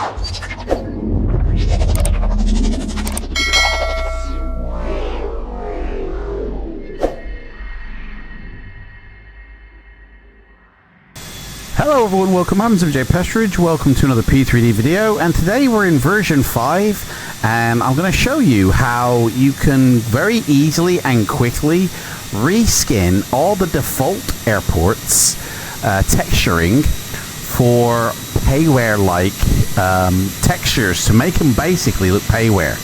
Hello everyone, welcome. I'm Jay Pestridge. Welcome to another P3D video, and today we're in version 5 and I'm going to show you how you can very easily and quickly reskin all the default airports texturing for payware-like textures to make them basically look payware.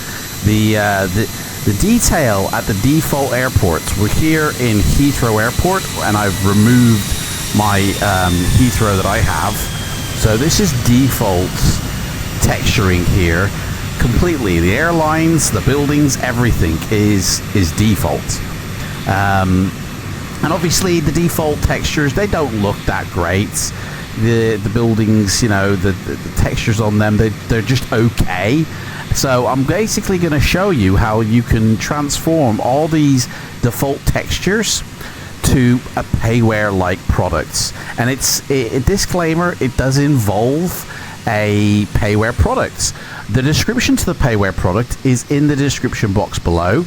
The detail at the default airports, we're here in Heathrow Airport and I've removed my Heathrow that I have. So this is default texturing here completely. The airlines, the buildings, everything is default. And obviously the default textures, they don't look that great. The buildings, you know, the textures on them, they're just okay. So I'm basically going to show you how you can transform all these default textures to a payware-like products. And it's a disclaimer, it does involve a payware product. The description to the payware product is in the description box below.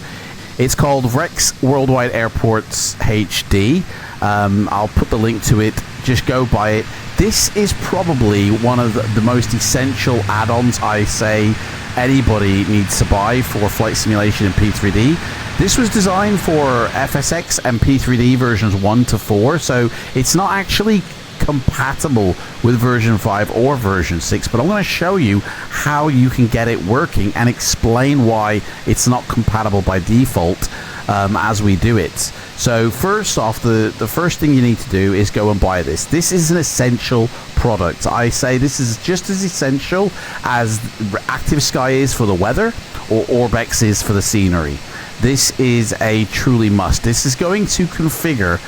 It's called Rex Worldwide Airports HD. I'll put the link to it, just go buy it. This is probably one of the most essential add-ons I say anybody needs to buy for flight simulation in P3D. This was designed for FSX and P3D versions 1 to 4, so it's not actually compatible with version 5 or version 6, but I'm going to show you how you can get it working and explain why it's not compatible by default as we do it. So first off, the first thing you need to do is go and buy this. This is an essential product. I say this is just as essential as Active Sky is for the weather or Orbex is for the scenery. This is a truly must. This is going to configure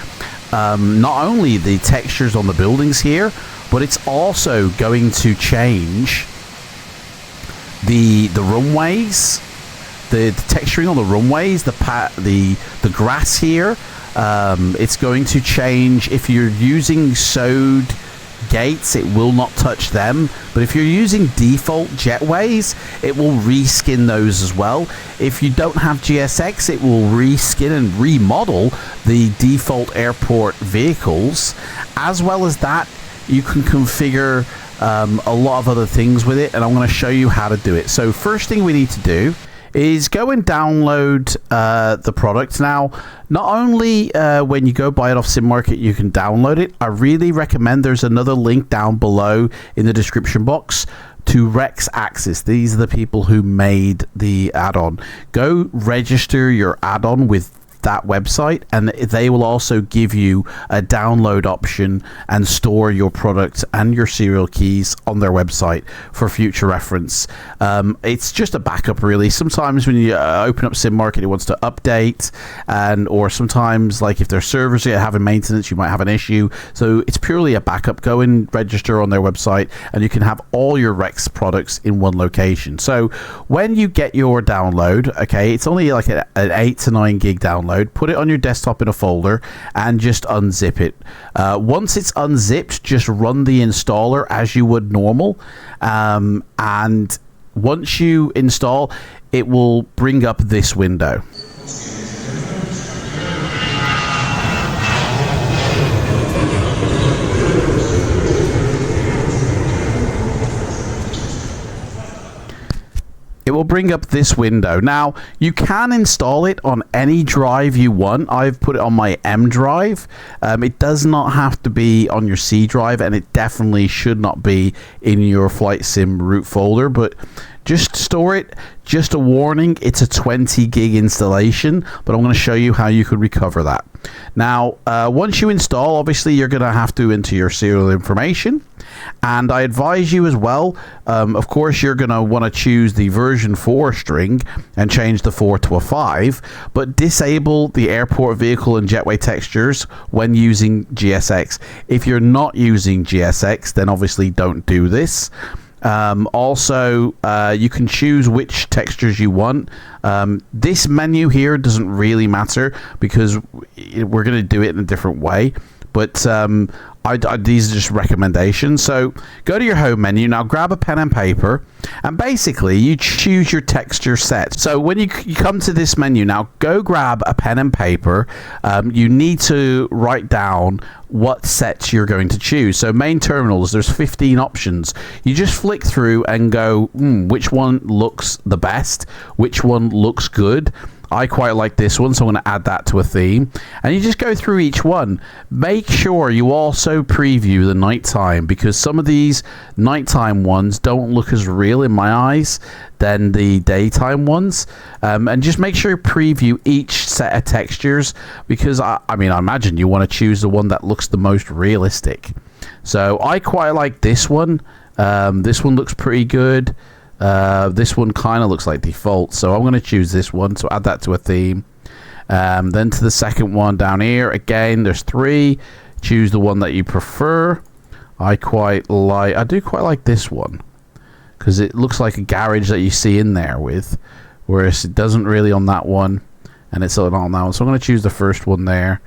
not only the textures on the buildings here, but it's also going to change the runways, the texturing on the runways, the grass here. It's going to change if you're using sewed gates, it will not touch them, but if you're using default jetways, it will reskin those as well. If you don't have GSX, it will reskin and remodel the default airport vehicles. As well as that, you can configure a lot of other things with it, and I'm going to show you how to do it. So first thing we need to do is go and download the product. Now, not only when you go buy it off SimMarket, you can download it. I really recommend, there's another link down below in the description box to Rex Axis. These are the people who made the add-on. Go register your add-on with that website, and they will also give you a download option and store your product and your serial keys on their website for future reference. It's just a backup, really. Sometimes when you open up SimMarket, it wants to update, or sometimes, like if their servers are having maintenance, you might have an issue. So it's purely a backup. Go and register on their website, and you can have all your Rex products in one location. So when you get your download, okay, it's only like an 8 to 9 gig download. Put it on your desktop in a folder and just unzip it. Once it's unzipped, just run the installer as you would normal, and once you install, it will bring up this window. It will bring up this window. Now, you can install it on any drive you want. I've put it on my M drive. It does not have to be on your C drive, and it definitely should not be in your FLIGHTSIM root folder, but just store it. Just a warning, it's a 20 gig installation, but I'm going to show you how you could recover that. Now, once you install, obviously you're going to have to enter your serial information, and I advise you as well, of course you're going to want to choose the version 4 string and change the 4 to a 5, but disable the airport vehicle and jetway textures when using GSX. If you're not using GSX, then obviously don't do this. Also, you can choose which textures you want. This menu here doesn't really matter because we're going to do it in a different way. but these are just recommendations. So go to your home menu now, grab a pen and paper, and basically you choose your texture set. So when you come to this menu now, go grab a pen and paper. You need to write down what sets you're going to choose. So main terminals, there's 15 options. You just flick through and go, which one looks the best, which one looks good. I quite like this one, so I'm going to add that to a theme. And you just go through each one. Make sure you also preview the nighttime, because some of these nighttime ones don't look as real in my eyes than the daytime ones. And just make sure you preview each set of textures, because I imagine you want to choose the one that looks the most realistic. So I quite like this one. This one looks pretty good. This one kind of looks like default, so I'm going to choose this one, so add that to a theme. Then to the second one down here, again there's 3. Choose the one that you prefer. I do quite like this one, because it looks like a garage that you see in there with, whereas it doesn't really on that one, and it's on that one. So I'm going to choose the first one there,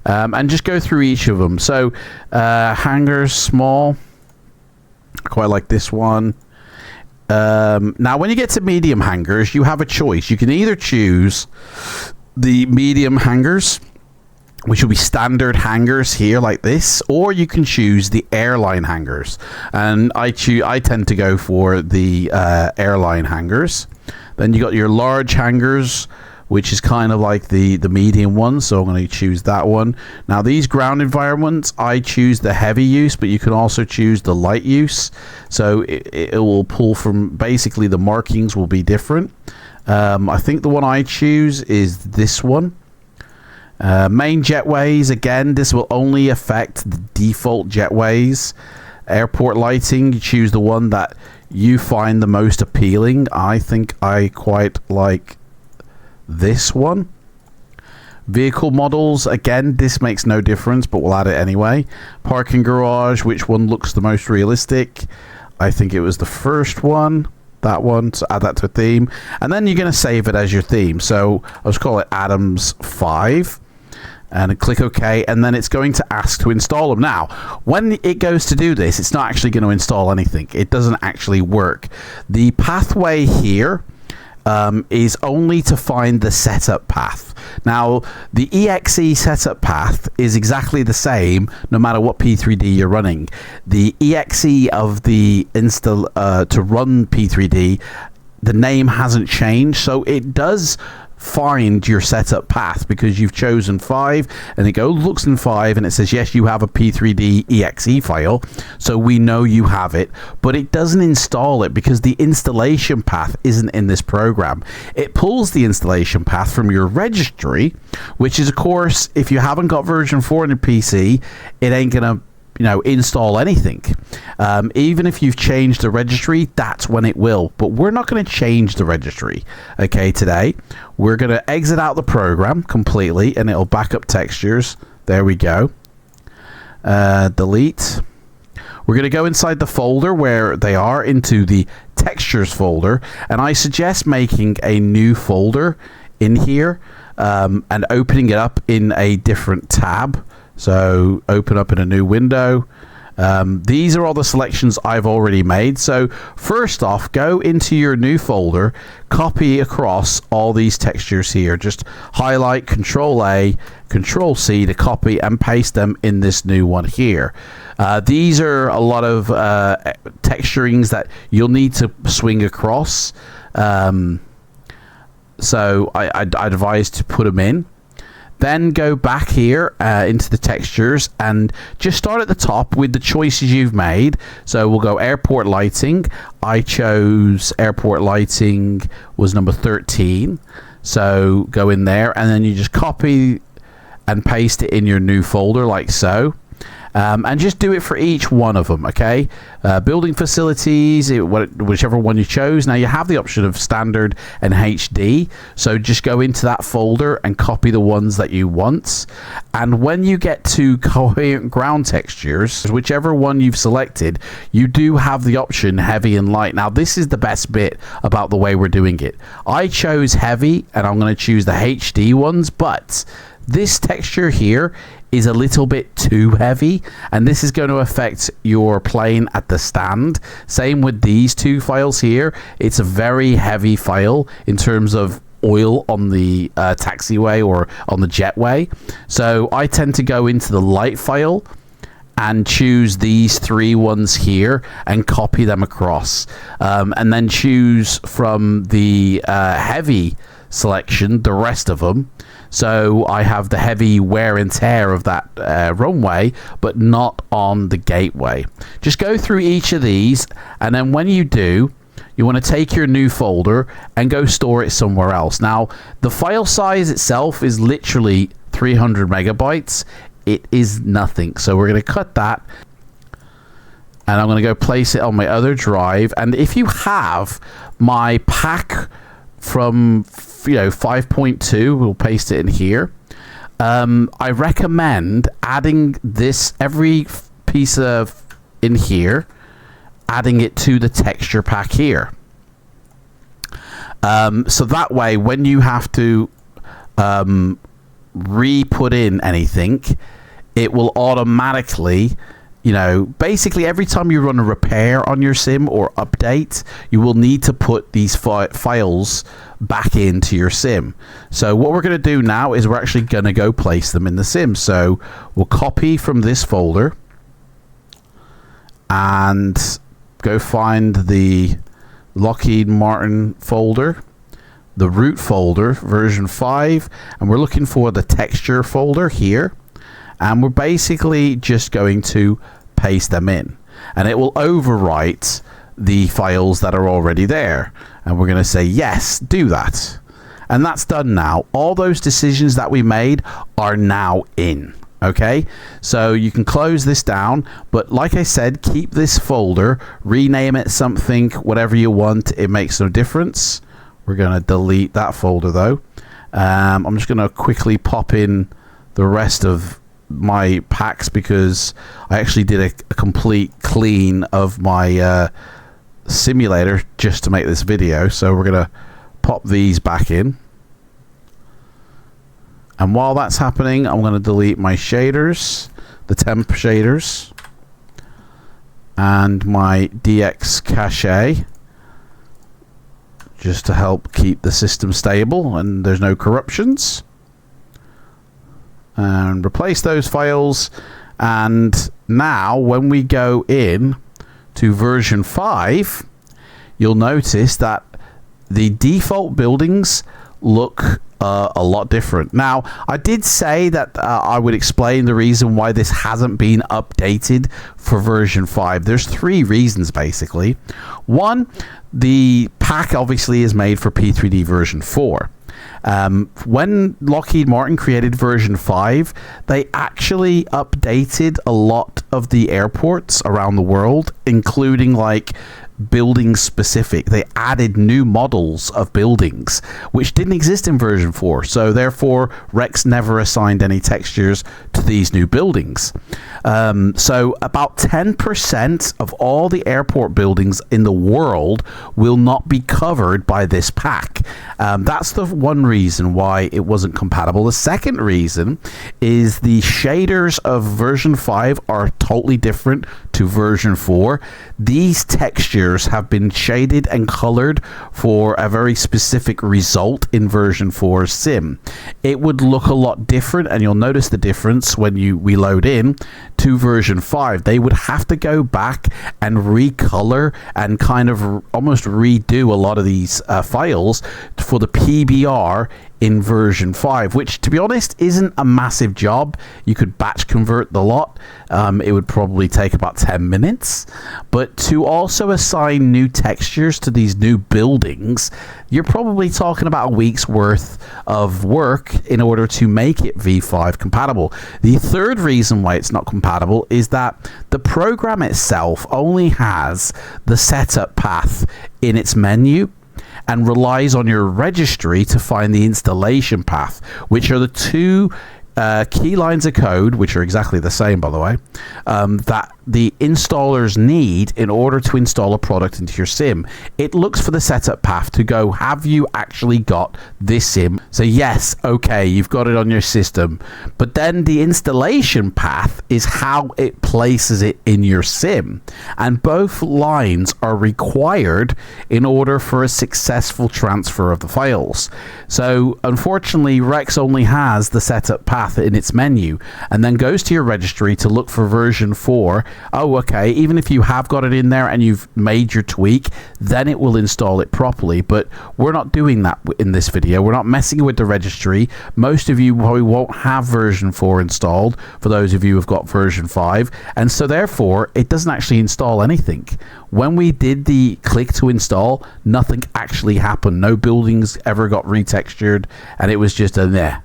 and just go through each of them. So hangers, small, I quite like this one. Now when you get to medium hangers, you have a choice. You can either choose the medium hangers, which will be standard hangers here like this, or you can choose the airline hangers, and I tend to go for the airline hangers. Then you got your large hangers, which is kind of like the medium one, so I'm going to choose that one. Now these ground environments, I choose the heavy use, but you can also choose the light use, so it will pull from, basically the markings will be different. I think the one I choose is this one. Main jetways, again, this will only affect the default jetways. Airport lighting, you choose the one that you find the most appealing. I think I quite like this one. Vehicle models, again, this makes no difference, but we'll add it anyway. Parking garage, which one looks the most realistic? I think it was the first one, that one, so add that to a theme, and then you're going to save it as your theme. So I'll just call it Adams 5 and click OK, and then it's going to ask to install them. Now when it goes to do this, it's not actually going to install anything. It doesn't actually work. The pathway here is only to find the setup path. Now the exe setup path is exactly the same no matter what P3D you're running. The exe of the install to run P3D, the name hasn't changed, so it does find your setup path because you've chosen 5, and it looks in 5 and it says yes, you have a P3D exe file, so we know you have it, but it doesn't install it because the installation path isn't in this program. It pulls the installation path from your registry, which is, of course, if you haven't got version 4 on your PC, it ain't gonna install anything. Even if you've changed the registry, that's when it will, but we're not going to change the registry. Okay, today we're going to exit out the program completely, and it'll back up textures. There we go. Delete. We're going to go inside the folder where they are, into the textures folder, and I suggest making a new folder in here and opening it up in a different tab. So open up in a new window. These are all the selections I've already made. So first off, go into your new folder, copy across all these textures here. Just highlight, Control A, Control C to copy and paste them in this new one here. These are a lot of texturings that you'll need to swing across. So I'd advise to put them in. Then go back here into the textures and just start at the top with the choices you've made. So we'll go airport lighting. I chose airport lighting was number 13. So go in there and then you just copy and paste it in your new folder like so. And just do it for each one of them, okay? Building facilities, whichever one you chose. Now you have the option of standard and HD, so just go into that folder and copy the ones that you want. And when you get to coherent ground textures, whichever one you've selected, you do have the option heavy and light. Now this is the best bit about the way we're doing it. I chose heavy, and I'm going to choose the HD ones, but this texture here is a little bit too heavy, and this is going to affect your plane at the stand. Same with these two files here. It's a very heavy file in terms of oil on the taxiway or on the jetway. So I tend to go into the light file and choose these three ones here and copy them across, and then choose from the heavy selection the rest of them. So I have the heavy wear and tear of that runway, but not on the gateway. Just go through each of these, and then when you do, you want to take your new folder and go store it somewhere else. Now, the file size itself is literally 300 megabytes. It is nothing. So we're going to cut that, and I'm going to go place it on my other drive. And if you have my pack from 5.2, we'll paste it in here. I recommend adding this, every piece of in here, adding it to the texture pack here. So that way, when you have to re-put in anything, it will automatically, basically every time you run a repair on your sim or update, you will need to put these files back into your sim. So what we're going to do now is we're actually going to go place them in the sim. So we'll copy from this folder and go find the Lockheed Martin folder, the root folder, version 5, and we're looking for the texture folder here, and we're basically just going to paste them in, and it will overwrite the files that are already there, and we're going to say yes, do that, and that's done now. All those decisions that we made are now in. Okay, so you can close this down, but like I said, keep this folder, rename it something, whatever you want. It makes no difference. We're going to delete that folder though. I'm just going to quickly pop in the rest of my packs because I actually did a complete clean of my simulator just to make this video. So we're going to pop these back in. And while that's happening, I'm going to delete my shaders, the temp shaders, and my DX cache, just to help keep the system stable and there's no corruptions. And replace those files. And now when we go in to version 5, you'll notice that the default buildings look a lot different. Now, I did say that I would explain the reason why this hasn't been updated for version 5. There's 3 reasons basically. One, the pack obviously is made for P3D version 4. When Lockheed Martin created version 5, they actually updated a lot of the airports around the world, including like building specific. They added new models of buildings which didn't exist in version 4, so therefore Rex never assigned any textures to these new buildings. So about 10% of all the airport buildings in the world will not be covered by this pack. That's the one reason why it wasn't compatible. The second reason is the shaders of version 5 are totally different to version 4. These textures have been shaded and colored for a very specific result in version 4 sim. It would look a lot different, and you'll notice the difference when we load in to version 5. They would have to go back and recolor and kind of almost redo a lot of these files for the PBR in version 5, which to be honest isn't a massive job. You could batch convert the lot. It would probably take about 10 minutes, but to also assign new textures to these new buildings, you're probably talking about a week's worth of work in order to make it V5 compatible. The third reason why it's not compatible is that the program itself only has the setup path in its menu and relies on your registry to find the installation path, which are the two key lines of code, which are exactly the same, by the way, that the installers need in order to install a product into your sim. It looks for the setup path to go, have you actually got this sim? So yes, okay, you've got it on your system, but then the installation path is how it places it in your sim, and both lines are required in order for a successful transfer of the files. So unfortunately, Rex only has the setup path in its menu, and then goes to your registry to look for version 4. Oh, okay, even if you have got it in there and you've made your tweak, then it will install it properly. But we're not doing that in this video. We're not messing with the registry. Most of you probably won't have version 4 installed, for those of you who've got version 5, and so therefore it doesn't actually install anything. When we did the click to install, nothing actually happened. No buildings ever got retextured, and it was just a meh.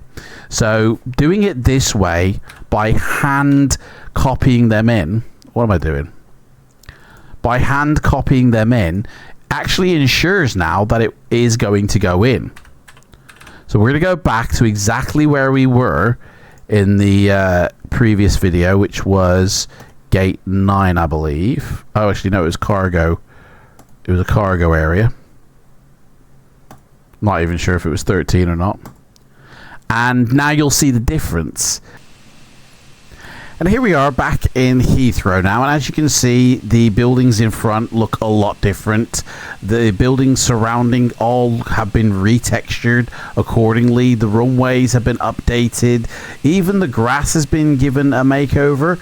So doing it this way, by hand copying them in, what am I doing? By hand copying them in, actually ensures now that it is going to go in. So we're going to go back to exactly where we were in the previous video, which was gate 9, I believe. Oh, actually, no, it was cargo. It was a cargo area. Not even sure if it was 13 or not. And now you'll see the difference. And here we are back in Heathrow now, and as you can see, the buildings in front look a lot different. The buildings surrounding all have been retextured accordingly. The runways have been updated. Even the grass has been given a makeover.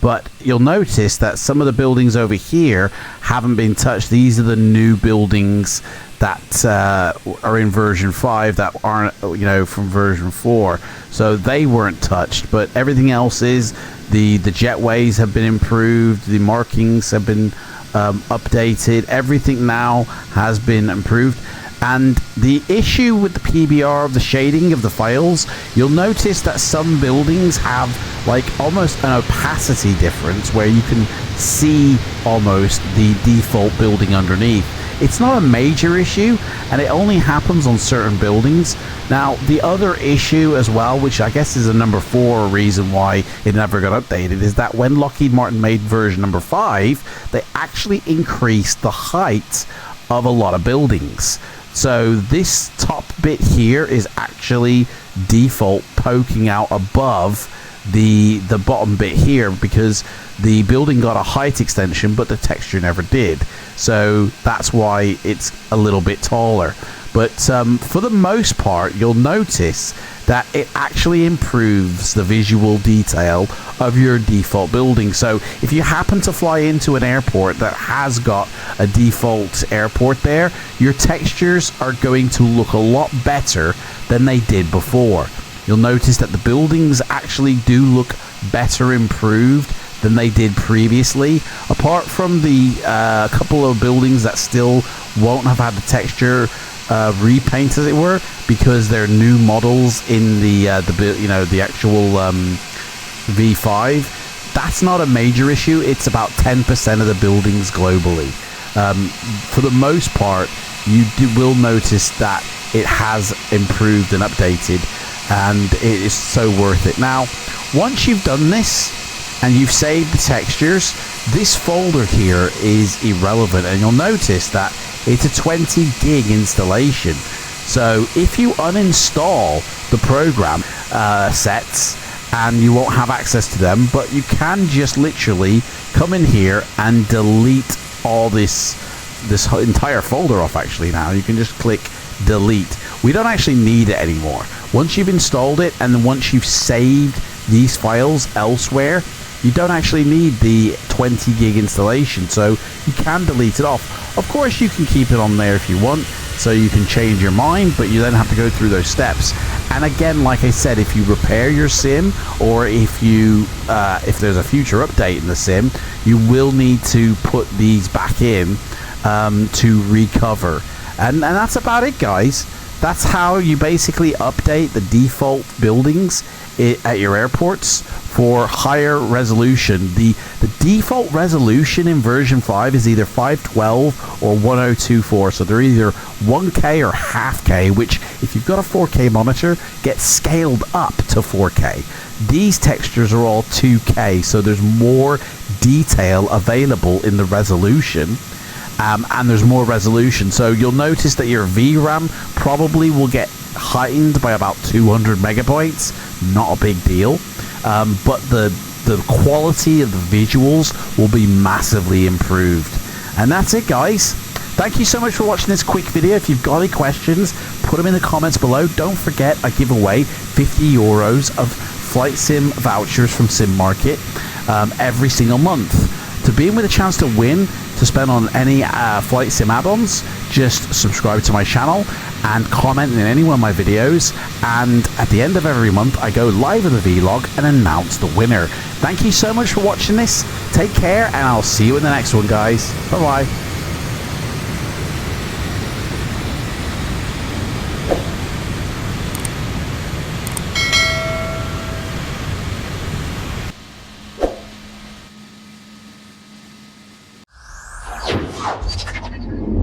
But you'll notice that some of the buildings over here haven't been touched. These are the new buildings that are in version 5 that aren't, from version 4. So they weren't touched, but everything else is. The jetways have been improved. The markings have been updated. Everything now has been improved. And the issue with the PBR of the shading of the files, you'll notice that some buildings have like almost an opacity difference where you can see almost the default building underneath. It's not a major issue, and it only happens on certain buildings. Now, the other issue as well, which I guess is a number 4 reason why it never got updated, is that when Lockheed Martin made version number 5, they actually increased the height of a lot of buildings. So this top bit here is actually default poking out above the bottom bit here, because the building got a height extension but the texture never did. So that's why it's a little bit taller. But for the most part, you'll notice that it actually improves the visual detail of your default building. So if you happen to fly into an airport that has got a default airport there, your textures are going to look a lot better than they did before. You'll notice that the buildings actually do look better improved than they did previously, apart from the couple of buildings that still won't have had the texture repaint, as it were, because they're new models in the actual V5. That's not a major issue. It's about 10% of the buildings globally. For the most part, you will notice that it has improved and updated, and it is so worth it. Now, once you've done this and you've saved the textures, this folder here is irrelevant, and you'll notice that it's a 20 gig installation. So if you uninstall the program sets, and you won't have access to them, but you can just literally come in here and delete all this entire folder off. Actually, now you can just click delete. We don't actually need it anymore. Once you've installed it, and then once you've saved these files elsewhere, you don't actually need the 20 gig installation, so you can delete it off. Of course, you can keep it on there if you want, so you can change your mind, but you then have to go through those steps. And again, like I said, if you repair your sim, or if there's a future update in the sim, you will need to put these back in to recover. And that's about it, guys. That's how you basically update the default buildings at your airports for higher resolution. The default resolution in version 5 is either 512 or 1024, so they're either 1K or half K, which if you've got a 4K monitor gets scaled up to 4K. These textures are all 2K, so there's more detail available in the resolution. And there's more resolution, so you'll notice that your VRAM probably will get heightened by about 200 megabytes. Not a big deal, but the quality of the visuals will be massively improved. And that's it, guys. Thank you so much for watching this quick video. If you've got any questions, put them in the comments below. Don't forget, I give away 50 euros of FLIGHTSIM vouchers from Sim Market every single month. To be in with a chance to win, to spend on any FLIGHTSIM add-ons, just subscribe to my channel and comment in any one of my videos, and at the end of every month I go live with a vlog and announce the winner. Thank you so much for watching this. Take care, and I'll see you in the next one, guys. Bye bye. You